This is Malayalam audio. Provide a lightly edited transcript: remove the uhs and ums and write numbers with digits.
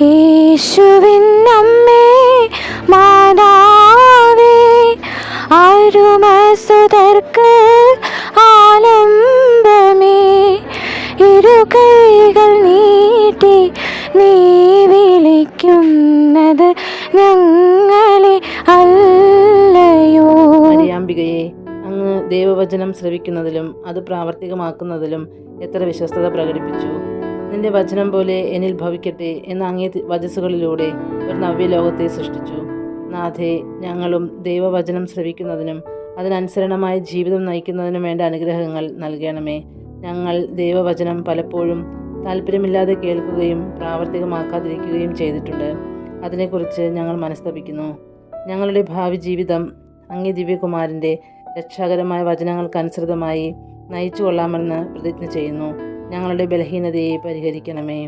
യേശുവിൻ അമ്മേ മാതാവേ, അരുമസുതർക്ക് ആലംബമേ, ഇരുകൈകൾ നീട്ടി നീ വിളിക്കുന്നത് ഞങ്ങളെ അല്ലയോ. മരിയാമ്പികയെ, അങ്ങ് ദൈവവചനം ശ്രവിക്കുന്നതിലും അത് പ്രാവർത്തികമാക്കുന്നതിലും എത്ര വിശ്വസ്തത പ്രകടിപ്പിച്ചു. നിന്റെ വചനം പോലെ എന്നിൽ ഭവിക്കട്ടെ എന്ന അങ്ങേ വചസ്സുകളിലൂടെ ഒരു നവ്യലോകത്തെ സൃഷ്ടിച്ചു. നാഥേ, ഞങ്ങളും ദൈവവചനം ശ്രവിക്കുന്നതിനും അതിനനുസരണമായ ജീവിതം നയിക്കുന്നതിനും വേണ്ട അനുഗ്രഹങ്ങൾ നൽകണമേ. ഞങ്ങൾ ദൈവവചനം പലപ്പോഴും താല്പര്യമില്ലാതെ കേൾക്കുകയും പ്രാവർത്തികമാക്കാതിരിക്കുകയും ചെയ്തിട്ടുണ്ട്. അതിനെക്കുറിച്ച് ഞങ്ങൾ മനസ്തപിക്കുന്നു. ഞങ്ങളുടെ ഭാവി ജീവിതം അങ്ങേ ദിവ്യകുമാരൻ്റെ രക്ഷാകരമായ വചനങ്ങൾക്കനുസൃതമായി നയിച്ചു കൊള്ളാമെന്ന് പ്രതിജ്ഞ ചെയ്യുന്നു. ഞങ്ങളുടെ ബലഹീനതയെ പരിഹരിക്കണമേ.